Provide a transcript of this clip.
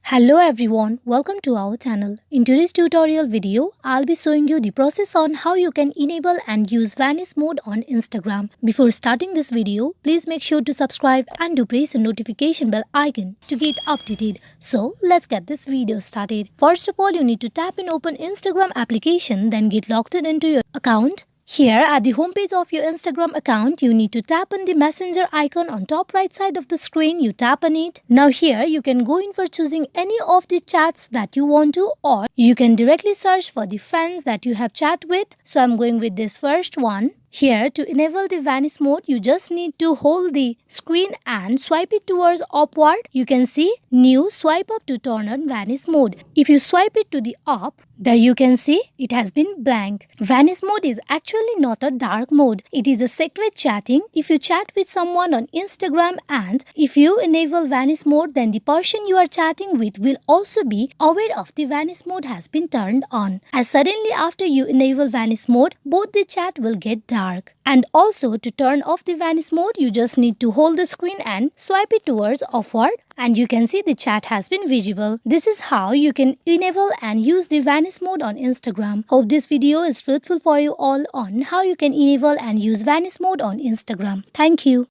Hello everyone, welcome to our channel. In today's tutorial video, I'll be showing you the process on how you can enable and use Vanish mode on Instagram. Before starting this video, please make sure to subscribe and do press the notification bell icon to get updated. So let's get this video started. First of all, you need to tap and open Instagram application, then get logged into your account. Here at the homepage of your Instagram account, you need to tap on the messenger icon on top right side of the screen. You tap on it. Now here you can go in for choosing any of the chats that you want to, or you can directly search for the friends that you have chat with. So I'm going with this first one. Here, to enable the Vanish mode, you just need to hold the screen and swipe it towards upward. You can see new swipe up to turn on Vanish mode. If you swipe it to the up, there you can see it has been blank. Vanish mode is actually not a dark mode. It is a secret chatting. If you chat with someone on Instagram and if you enable Vanish mode, then the person you are chatting with will also be aware of the Vanish mode has been turned on. As suddenly after you enable Vanish mode, both the chat will get dark. And also, to turn off the Vanish mode, you just need to hold the screen and swipe it towards upward, and you can see the chat has been visible. This is how you can enable and use the Vanish mode on Instagram. Hope this video is fruitful for you all on how you can enable and use Vanish mode on Instagram. Thank you.